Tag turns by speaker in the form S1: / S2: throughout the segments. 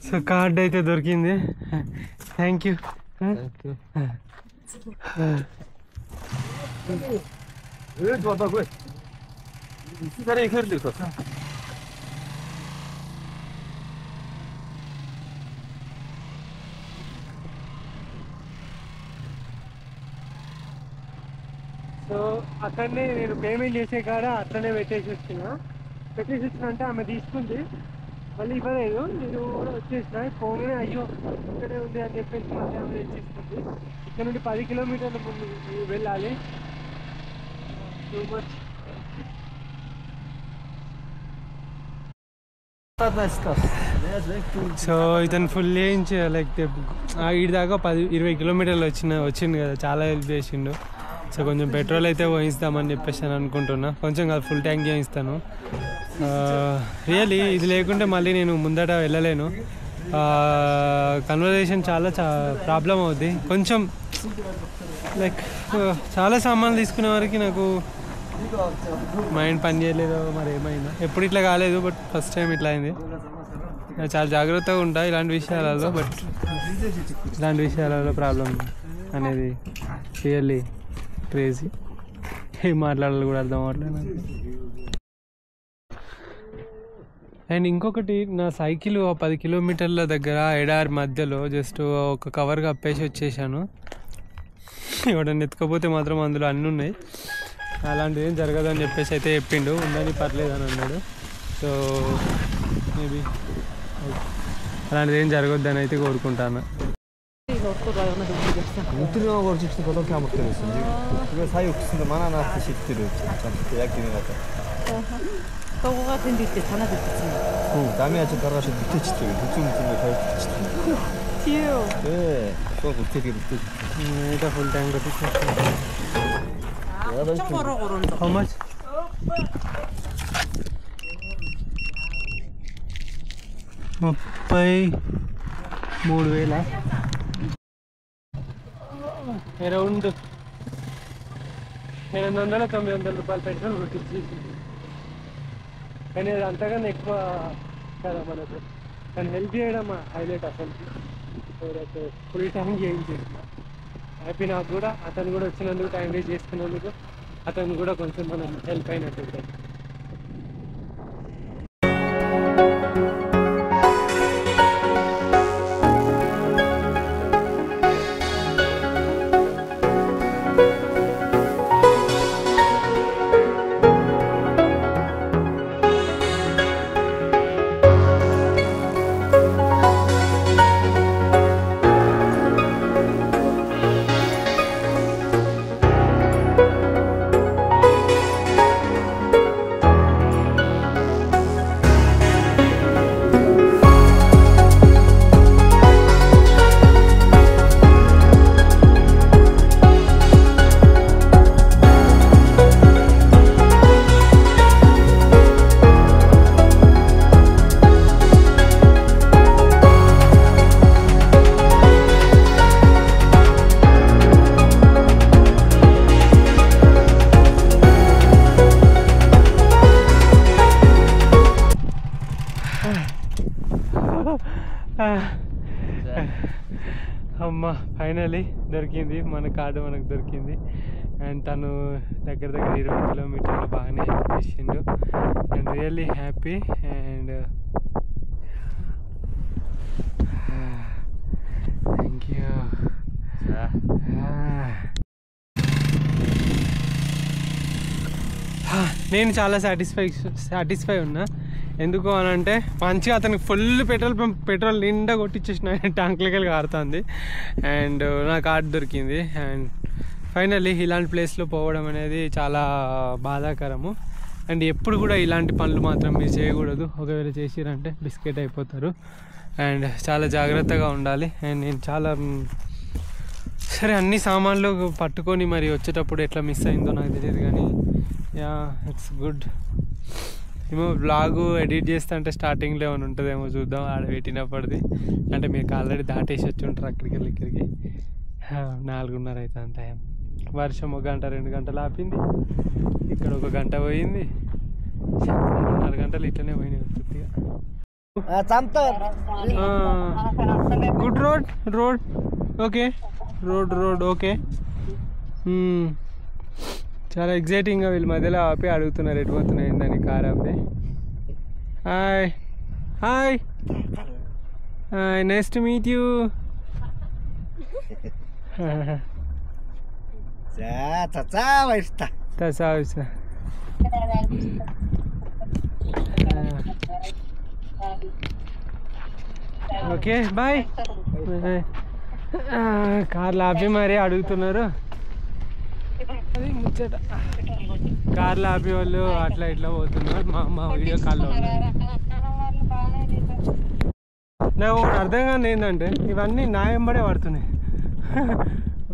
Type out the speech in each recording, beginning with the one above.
S1: So card అయితే దొరికింది. Thank you. So అక్కడనే నేను పేమెంట్ చేసే కాడ అట్లనే పెట్టేసి వచ్చిన అంటే ఆమె తీసుకుంది, మళ్ళీ ఇవ్వలేదు. నేను కూడా వచ్చేసిన ఫోన్లోనే అయ్యో ఇక్కడే ఉంది అని చెప్పేసి మళ్ళీ ఆమె తెచ్చిస్తుంది. ఇక్కడ నుండి 10 కిలోమీటర్ల ముందు వెళ్ళాలి. Too much. సో ఇతను ఫుల్ వేయించి లైక్ ఈడి దాకా 10-20 కిలోమీటర్లు వచ్చిండు కదా, చాలా హెల్ప్ చేసిండు. సో కొంచెం పెట్రోల్ అయితే పోయిస్తామని చెప్పేసి అని అనుకుంటున్నా. కొంచెం కాదు, ఫుల్ ట్యాంక్ చేయిస్తాను. రియల్లీ ఇది లేకుంటే మళ్ళీ నేను ముందట వెళ్ళలేను. కన్వర్జేషన్ చాలా ప్రాబ్లం అవుద్ది. కొంచెం లైక్ చాలా సామాన్లు తీసుకునే వరకు నాకు మైండ్ పని చేయలేదు, మరి ఏమైందో. ఎప్పుడు ఇట్లా కాలేదు, బట్ ఫస్ట్ టైం ఇట్లా అయింది. చాలా జాగ్రత్తగా ఉంటా ఇలాంటి విషయాలలో, బట్ ఇలాంటి విషయాలలో ప్రాబ్లం అనేది రియల్లీ క్రేజీ. ఏం మాట్లాడాలి కూడా అర్థం అవ్వట్లేదు. అండ్ ఇంకొకటి, నా సైకిల్ 10 కిలోమీటర్ల దగ్గర ఎడారి మధ్యలో జస్ట్ ఒక కవర్ కప్పేసి వచ్చేసాను. ఎవడన్నా ఎత్తుకపోతే మాత్రం అందులో అన్నీ ఉన్నాయి. అలాంటిది ఏం జరగదు అని చెప్పేసి అయితే చెప్పిండు. ఉందని పర్లేదు అని అన్నాడు. సో మేబీ అలాంటిది ఏం జరగద్దని అయితే కోరుకుంటాను. Full tank how much? 33,000 around 800-900 రూపాయలు పెట్రోల్ కొట్టించేసి. కానీ అది అంతకన్నా ఎక్కువ కదా మనకు. కానీ హెల్ప్ చేయడం హైలైట్ అసలు. ఫుల్ ట్యాంక్ చేయించేసిన హ్యాపీ. నాకు కూడా అతను కూడా వచ్చినందుకు, టైం వేస్ట్ చేసుకున్నందుకు అతను కూడా కొంచెం మనం హెల్ప్ అయినట్టు. అమ్మ ఫైనలీ దొరికింది, మన కార్డు మనకు దొరికింది. అండ్ తను దగ్గర 20 కిలోమీటర్లు బాగానే హెల్ప్ చేసిండు. And really happy. And thank you. నేను చాలా సాటిస్ఫై ఉన్నా. ఎందుకు అని అంటే మంచిగా అతనికి ఫుల్ పెట్రోల్ నిండా కొట్టించేసిన, ట్యాంక్లకి కారుతుంది. అండ్ నా కార్డు దొరికింది. అండ్ ఫైనల్లీ ఇలాంటి ప్లేస్లో పోవడం అనేది చాలా బాధాకరము. అండ్ ఎప్పుడు కూడా ఇలాంటి పనులు మాత్రం మీరు చేయకూడదు. ఒకవేళ చేసిరంటే బిస్కెట్ అయిపోతారు. అండ్ చాలా జాగ్రత్తగా ఉండాలి. అండ్ నేను చాలా సరే అన్ని సామాన్లు పట్టుకొని మరి వచ్చేటప్పుడు ఎట్లా మిస్ అయిందో నాకు తెలియదు, కానీ యా ఇట్స్ గుడ్. ఏమో బ్లాగు ఎడిట్ చేస్తా అంటే స్టార్టింగ్లో ఏమైనా ఉంటుందేమో చూద్దాం ఆడ పెట్టినప్పటిది. అంటే మీకు ఆల్రెడీ దాటేసి వచ్చి ఉంటారు అక్కడికి 4:30 అవుతుంది టైం. వర్షం 1 గంట 2 గంటలు ఆపింది. ఇక్కడ 1 గంట పోయింది. 4 గంటలు ఇట్లనే పోయినాయి. Good road okay road okay. చాలా ఎగ్జైటింగ్గా వీళ్ళ మధ్యలో ఆపి అడుగుతున్నారు ఎటు పోతున్నాయి ఏందని కార్ ఆపి. Hi hi hi nice to meet you. Okay bye. కార్లు ఆపి మరీ అడుగుతున్నారు. అది ముచ్చట. కార్లు ఆపి వాళ్ళు అట్లా ఇట్లా పోతున్నారు. మా వీడియో కాల్లో ఉన్నారు. నాకు ఒకటి అర్థం కాని ఏంటంటే ఇవన్నీ నా వెంబడే పడుతున్నాయి.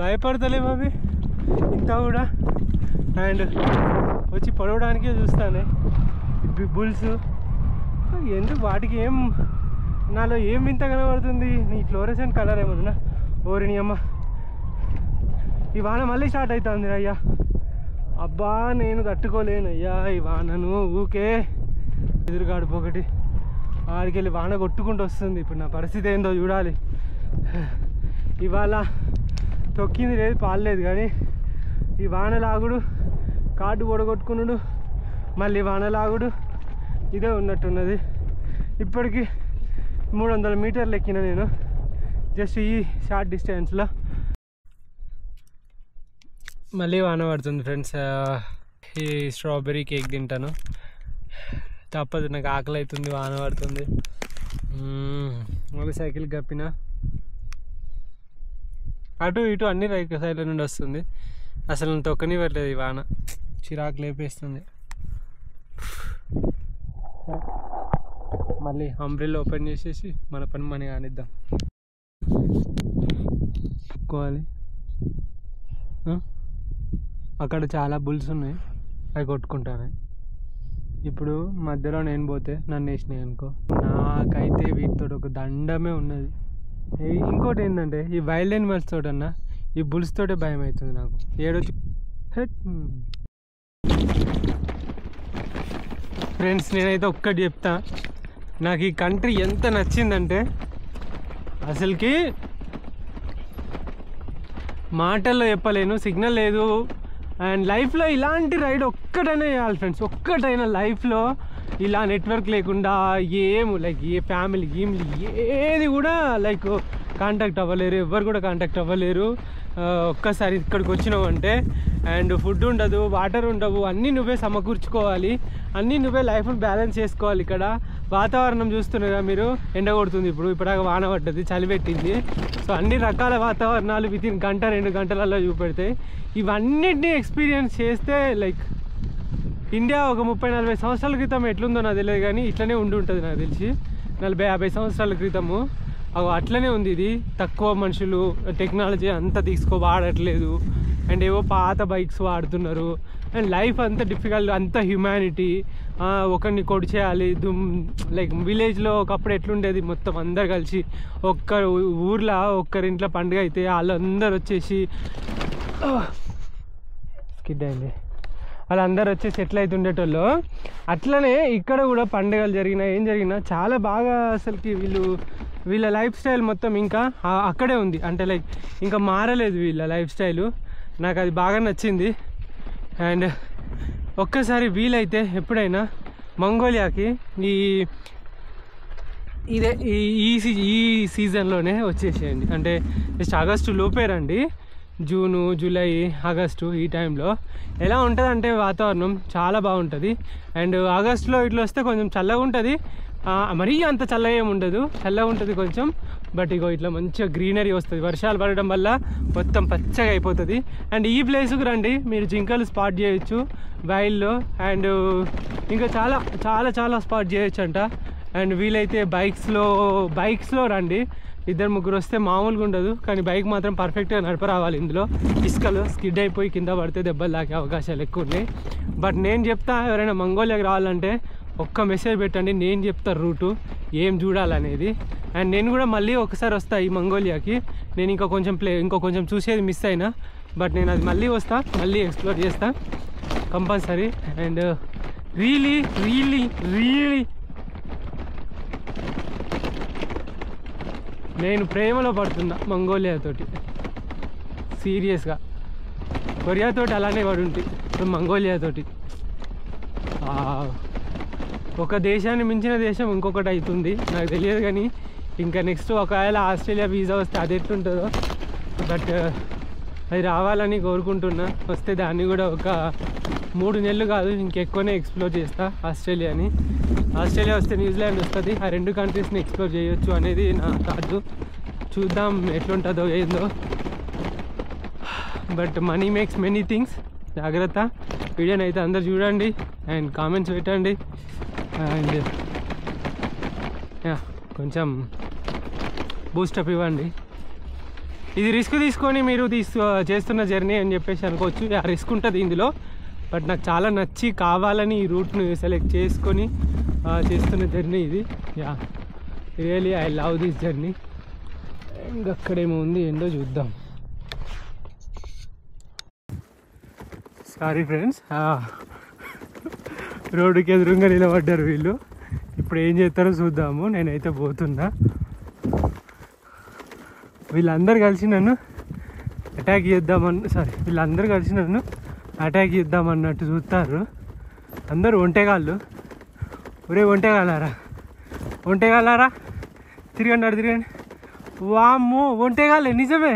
S1: భయపడతలేము అవి ఇంత కూడా. అండ్ వచ్చి పడవడానికే చూస్తాను బుల్స్. ఎందుకు వాటికి ఏం నాలో ఏం వింత కనబడుతుంది? నీ ఫ్లోరెసెంట్ కలర్ ఏమన్నా ఓరిని అమ్మ. ఈ వాన మళ్ళీ స్టార్ట్ అవుతుంది అయ్యా. అబ్బా నేను తట్టుకోలేను అయ్యా ఈ వానను. ఊకే ఎదురుగాడుపు ఒకటి ఆడికి వెళ్ళి వాన కొట్టుకుంటూ వస్తుంది. ఇప్పుడు నా పరిస్థితి ఏందో చూడాలి. ఇవాళ తొక్కింది లేదు పాలలేదు కానీ ఈ వానలాగుడు కార్డు పొడగొట్టుకున్నాడు మళ్ళీ వానలాగుడు ఇదే ఉన్నట్టున్నది. ఇప్పటికి 300 మీటర్లు ఎక్కిన నేను జస్ట్ ఈ షార్ట్ డిస్టెన్స్లో. మళ్ళీ వాన పడుతుంది ఫ్రెండ్స్. ఈ స్ట్రాబెర్రీ కేక్ తింటాను తప్పదు, నాకు ఆకలి అవుతుంది. వాన పడుతుంది. మళ్ళీ సైకిల్ గప్పిన అటు ఇటు అన్ని సైడ్ల నుండి వస్తుంది. అసలు నేను తొక్కనివ్వట్లేదు ఈ వాన. చిరాకు లేపేస్తుంది. మళ్ళీ అంబ్రెల్లా ఓపెన్ చేసేసి మన పని మనీ కానిద్దాం. కొట్టుకోవాలి. అక్కడ చాలా బుల్స్ ఉన్నాయి, అవి కొట్టుకుంటాను. ఇప్పుడు మధ్యలో నేను పోతే నన్ను వేసినాయి అనుకో, నాకైతే వీటితో ఒక దండమే ఉన్నది. ఇంకోటి ఏంటంటే ఈ వైల్డ్ యానిమల్స్ తోటన్నా ఈ బుల్స్ తోటే భయం అవుతుంది నాకు. ఏడొచ్చి ఫ్రెండ్స్ నేనైతే ఒక్కటి చెప్తా, నాకు ఈ కంట్రీ ఎంత నచ్చిందంటే అసలుకి మాటల్లో చెప్పలేను. సిగ్నల్ లేదు. అండ్ లైఫ్లో ఇలాంటి రైడ్ ఒక్కటైనా చేయాలి ఫ్రెండ్స్. ఒక్కటైనా లైఫ్లో ఇలా నెట్వర్క్ లేకుండా ఏం లైక్ ఏ ఫ్యామిలీ గేమ్లు ఏది కూడా లైక్ కాంటాక్ట్ అవ్వలేరు, ఎవ్వరు కూడా కాంటాక్ట్ అవ్వలేరు. ఒక్కసారి ఇక్కడికి వచ్చినావు అంటే అండ్ ఫుడ్ ఉండదు, వాటర్ ఉండవు, అన్నీ నువ్వే సమకూర్చుకోవాలి, అన్నీ నువ్వే లైఫ్ని బ్యాలెన్స్ చేసుకోవాలి. ఇక్కడ వాతావరణం చూస్తున్నారా మీరు, ఎండ కొడుతుంది, ఇప్పుడాక వాన పడ్డది, చలి పెట్టింది. సో అన్ని రకాల వాతావరణాలు వితిన్ గంట 2 గంటలలో చూపెడతాయి. ఇవన్నిటిని ఎక్స్పీరియన్స్ చేస్తే లైక్ ఇండియా ఒక 30-40 సంవత్సరాల క్రితం ఎట్లుందో నాకు తెలియదు కానీ ఇట్లనే ఉండి ఉంటుంది నాకు తెలిసి. 40-50 సంవత్సరాల క్రితము అట్లనే ఉంది. ఇది తక్కువ మనుషులు టెక్నాలజీ అంతా వాడట్లేదు అండ్ ఏవో పాత బైక్స్ వాడుతున్నారు. అండ్ లైఫ్ అంతా డిఫికల్ట్, అంత హ్యుమానిటీ. ఒకరిని కొడి చేయాలి. లైక్ విలేజ్లో ఒకప్పుడు ఎట్లుండేది, మొత్తం అందరు కలిసి ఊర్లో ఒక్కరింట్లో పండుగ అయితే వాళ్ళందరూ వచ్చేసి స్కిడ్ అయింది, వాళ్ళందరూ వచ్చేసి ఎట్లా అయితే ఉండేటోళ్ళు అట్లనే ఇక్కడ కూడా పండుగలు జరిగినా ఏం జరిగినా చాలా బాగా అసలుకి వీళ్ళ లైఫ్ స్టైల్ మొత్తం ఇంకా అక్కడే ఉంది. అంటే లైక్ ఇంకా మారలేదు వీళ్ళ లైఫ్ స్టైలు. నాకు అది బాగా నచ్చింది. అండ్ ఒక్కసారి వీలైతే ఎప్పుడైనా మంగోలియాకి ఈ సీజన్లోనే వచ్చేసేయండి. అంటే జస్ట్ ఆగస్టు లోపే రండి. జూను, జూలై, ఆగస్టు ఈ టైంలో ఎలా ఉంటుంది అంటే వాతావరణం చాలా బాగుంటుంది. అండ్ ఆగస్టులో ఇట్లా వస్తే కొంచెం చల్లగా ఉంటుంది, మరీ అంత చల్లగా ఏమి ఉండదు, చల్లగా ఉంటుంది కొంచెం. బట్ ఇగో ఇట్లా మంచిగా గ్రీనరీ వస్తుంది, వర్షాలు పడడం వల్ల మొత్తం పచ్చగా అయిపోతుంది. అండ్ ఈ ప్లేస్కి రండి, మీరు జింకలు స్పాట్ చేయొచ్చు వైల్డ్లో. అండ్ ఇంకా చాలా చాలా చాలా స్పాట్ చేయొచ్చు అంట. అండ్ వీలైతే బైక్స్లో రండి. 2-3 వస్తే మామూలుగా ఉండదు, కానీ బైక్ మాత్రం పర్ఫెక్ట్గా నడపరావాలి. ఇందులో ఇసుకలో స్కిడ్ అయిపోయి కింద పడితే దెబ్బలు తాకే అవకాశాలు ఎక్కువ ఉన్నాయి. బట్ నేను చెప్తా, ఎవరైనా మంగోలియాకి రావాలంటే ఒక్క మెసేజ్ పెట్టండి, నేను చెప్తా రూటు ఏం చూడాలనేది. అండ్ నేను కూడా మళ్ళీ ఒకసారి వస్తా ఈ మంగోలియాకి. నేను ఇంకో కొంచెం చూసేది మిస్ అయినా, బట్ నేను అది మళ్ళీ వస్తా, మళ్ళీ ఎక్స్ప్లోర్ చేస్తా compulsory. And really really really నేను ప్రేమలో పడుతున్నా మంగోలియా తోటి, సీరియస్గా. కొరియా తోటి అలానే పడుంటి, ఇప్పుడు మంగోలియా తోటి. ఒక దేశాన్ని మించిన దేశం ఇంకొకటి అవుతుంది నాకు తెలియదు, కానీ ఇంకా నెక్స్ట్ ఒకవేళ ఆస్ట్రేలియా వీసా వస్తే అది ఎట్లుంటుందో. బట్ అది రావాలని కోరుకుంటున్నా. వస్తే దాన్ని కూడా ఒక 3 నెలలు కాదు ఇంకెక్కువనే ఎక్స్ప్లోర్ చేస్తా ఆస్ట్రేలియాని. ఆస్ట్రేలియా వస్తే న్యూజిలాండ్ వస్తుంది, ఆ 2 కంట్రీస్ని ఎక్స్ప్లోర్ చేయొచ్చు అనేది నా థాట్. చూద్దాం ఎట్లుంటుందో ఏందో. But money makes many things. జాగ్రత్త. వీడియోని అయితే అందరు చూడండి అండ్ కామెంట్స్ పెట్టండి అండ్ కొంచెం బూస్టప్ ఇవ్వండి. ఇది రిస్క్ తీసుకొని మీరు చేస్తున్న జర్నీ అని చెప్పేసి అనుకోవచ్చు. రిస్క్ ఉంటుంది ఇందులో, బట్ నాకు చాలా నచ్చి కావాలని ఈ రూట్ను సెలెక్ట్ చేసుకొని చేస్తున్న జర్నీ ఇది. Really I love this journey. And అక్కడేమో ఉంది, ఏంటో చూద్దాం. సారీ ఫ్రెండ్స్, రోడ్డుకి ఎదురుగా నిలబడ్డారు వీళ్ళు. ఇప్పుడు ఏం చేస్తారో చూద్దాము. నేనైతే పోతున్నా. వీళ్ళందరూ కలిసి నన్ను అటాక్ చేద్దామన్నట్టు చూస్తారు. అందరూ ఒంటేగాళ్ళు. ఒరే ఒంటేగాలారా తిరగండి. వామ్మో ఒంటేగాళ్ళే, నిజమే.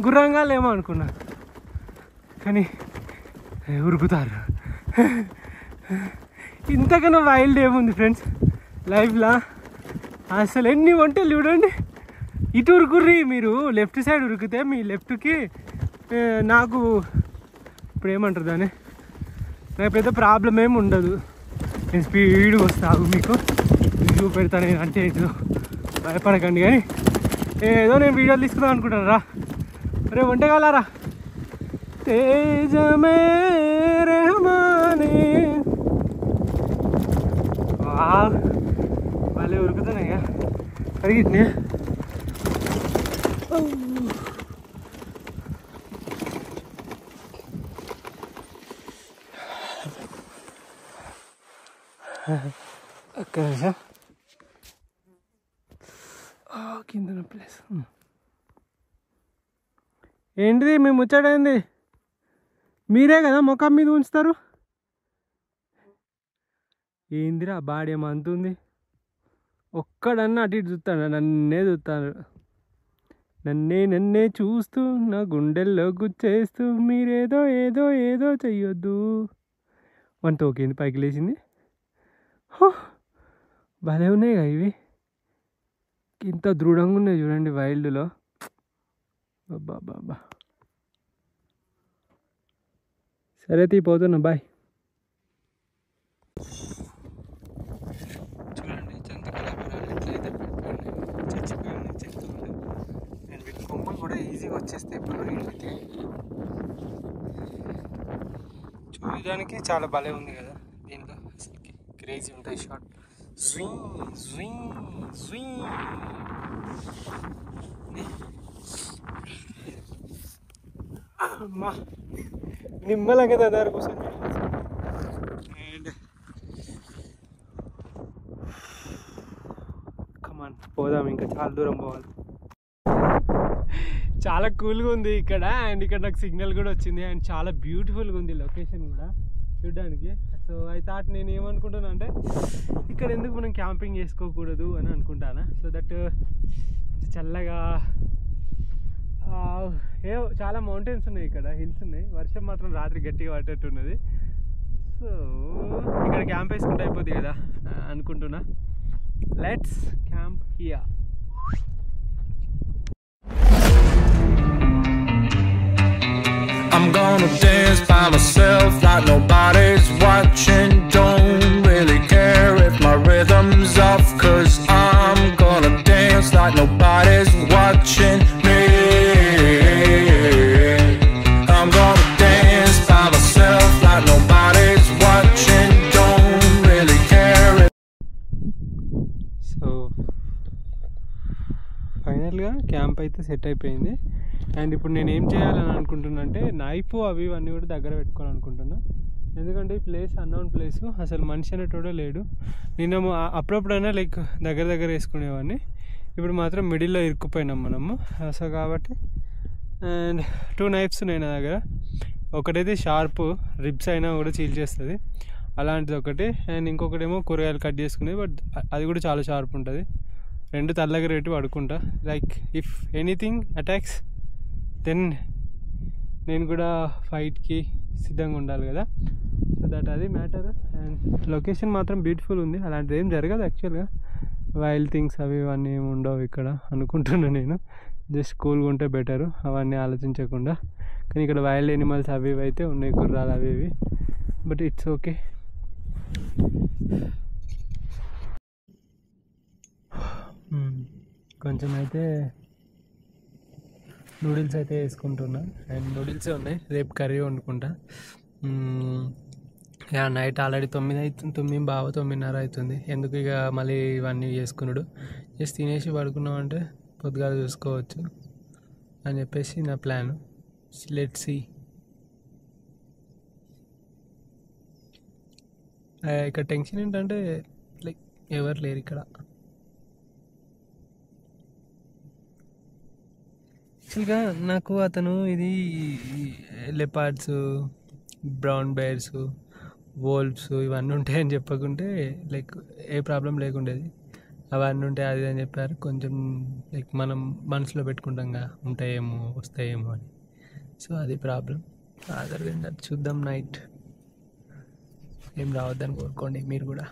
S1: గుర్రంగాళ్ళు ఏమో అనుకున్నా, కానీ ఉరుకుతారు. ఇంతకన్నా వైల్డ్ ఏముంది ఫ్రెండ్స్ లైఫ్లో? అసలు ఎన్ని ఒంటెలు చూడండి. ఇటు ఉరుకుర్రి మీరు, లెఫ్ట్ సైడ్ ఉరికితే మీ లెఫ్ట్కి నాకు ఇప్పుడు ఏమంటారు దాన్ని, నాకు పెద్ద ప్రాబ్లం ఏమి ఉండదు. నేను స్పీడ్గా వస్తాను, మీకు రివ్యూ పెడతాను. నేను అంటే ఇటు భయపడకండి. కానీ ఏదో నేను వీడియోలు తీసుకుందాం అనుకుంటాను. రా రే ఒంటేగాలారా, తేజమే రెహమానే. వాళ్ళే ఉరుకుతున్నాయి అడిగిట్నే. అక్కడ కింద ప్లేస్ ఏంటిది? మీ ముచ్చటైంది? మీరే కదా ముఖం మీద ఉంచుతారు. ఏందిరా బాడీ ఏమో అంతుంది. ఒక్కడన్నా అటు ఇటు చూస్తాడు, నన్నే చూస్తూ నా గుండెల్లో గుచ్చేస్తూ మీరేదో ఏదో చెయ్యొద్దు. వన్ తోకేంది పైకి లేచింది. భలే ఉన్నాయి కదా ఇవి, ఇంత దృఢంగా ఉన్నాయి చూడండి వైల్డ్లో. బాబా సరే తీపోతున్నా, బాయ్. చూడండి చచ్చిపోయి చెప్తుంది. నేను వీటి కొమ్మలు కూడా ఈజీగా వచ్చేస్తే ఇప్పుడు వీటికి చూడడానికి చాలా భలే ఉంది కదా. దీంట్లో అసలుకి క్రేజీ ఉంటాయి షార్ట్. అమ్మా నిమ్మలంగా దాదాపు కూర్చొని అండ్ కమాన్ పోదాం, ఇంకా చాలా దూరం పోవాలి. చాలా కూల్గా ఉంది ఇక్కడ. అండ్ ఇక్కడ నాకు సిగ్నల్ కూడా వచ్చింది. అండ్ చాలా బ్యూటిఫుల్గా ఉంది లొకేషన్ కూడా చూడడానికి. సో ఐ థాట్ నేను ఏమనుకుంటున్నా అంటే ఇక్కడ ఎందుకు మనం క్యాంపింగ్ చేసుకోకూడదు అని అనుకుంటాను. సో దట్ చల్లగా చాలా మౌంటైన్స్ ఉన్నాయి ఇక్కడ, హిల్స్ ఉన్నాయి. వర్షం మాత్రం రాత్రి గట్టిగా పట్టేట్టున్నది. సో ఇక్కడ క్యాంప్ వేసుకుంటే అయిపోద్ది కదా అనుకుంటున్నా. Let's camp here.
S2: I'm gonna dance by myself like nobody's watching. Don't really care if my rhythm's off, 'cause I'm gonna dance like nobody's watching me. I'm gonna dance by myself like nobody's watching. Don't really care if...
S1: so ఫైనల్గా camp అయితే set అయిపోయింది. And ఇప్పుడు నేను ఏం చేయాలని అనుకుంటున్నా అంటే knife అవి ఇవన్నీ కూడా దగ్గర పెట్టుకోవాలనుకుంటున్నా. ఎందుకంటే ఈ ప్లేస్ అన్నోన్ ప్లేస్, అసలు మనిషి అనేటోడే లేడు. నేను అప్పుడప్పుడైనా లైక్ దగ్గర వేసుకునేవాడిని. ఇప్పుడు మాత్రం మిడిల్లో ఇరుక్కుపోయినాం మనము. సో కాబట్టి అండ్ 2 నైఫ్స్ ఉన్నాయి నా దగ్గర. ఒకటైతే షార్ప్ రిబ్స్ అయినా కూడా చీల్చేస్తుంది, అలాంటిది ఒకటి. అండ్ ఇంకొకటేమో కూరగాయలు కట్ చేసుకునేది, బట్ అది కూడా చాలా షార్ప్ ఉంటుంది. 2 తల దగ్గర పెట్టి పడుకుంటా. Like if anything attacks then నేను కూడా ఫైట్కి సిద్ధంగా ఉండాలి కదా. సో దట్ అది మ్యాటర్. అండ్ లొకేషన్ మాత్రం బ్యూటిఫుల్ ఉంది. అలాంటిది ఏం జరగదు యాక్చువల్గా. వైల్డ్ థింగ్స్ అవి ఇవన్నీ ఏమి ఉండవు ఇక్కడ అనుకుంటున్నాను నేను. జస్ట్ కూల్గా ఉంటే బెటరు అవన్నీ ఆలోచించకుండా. కానీ ఇక్కడ వైల్డ్ ఎనిమల్స్ అవి ఇవి అయితే ఉన్నాయి, గుర్రాలు అవి ఇవి. But it's okay. కొంచెం అయితే నూడిల్స్ అయితే వేసుకుంటున్నా. అండ్ నూడిల్సే ఉన్నాయి, రేపు కర్రీ వండుకుంటా. నైట్ ఆల్రెడీ 9 అవుతుంది, 9:30 అవుతుంది. ఎందుకు ఇక మళ్ళీ ఇవన్నీ చేసుకున్నాడు. జస్ట్ తినేసి పడుకున్నామంటే పొద్దుగాల చూసుకోవచ్చు అని చెప్పేసి నా ప్లాన్. Let's see. ఇక్కడ టెన్షన్ ఏంటంటే లైక్ ఎవరు లేరు ఇక్కడ. యాక్చువల్గా నాకు అతను ఇది లెపార్డ్స్, బ్రౌన్ బేర్స్, వోల్ఫ్స్ ఇవన్నీ ఉంటాయని చెప్పకుంటే లైక్ ఏ ప్రాబ్లం లేకుండేది. అవన్నీ ఉంటాయి అది అని చెప్పారు. కొంచెం లైక్ మనం మనసులో పెట్టుకుంటాంగా ఉంటాయేమో వస్తాయేమో అని. సో అది ప్రాబ్లం. అదర్ దెన్ దట్ చూద్దాం. నైట్ ఏం రావద్దని కోరుకోండి మీరు కూడా.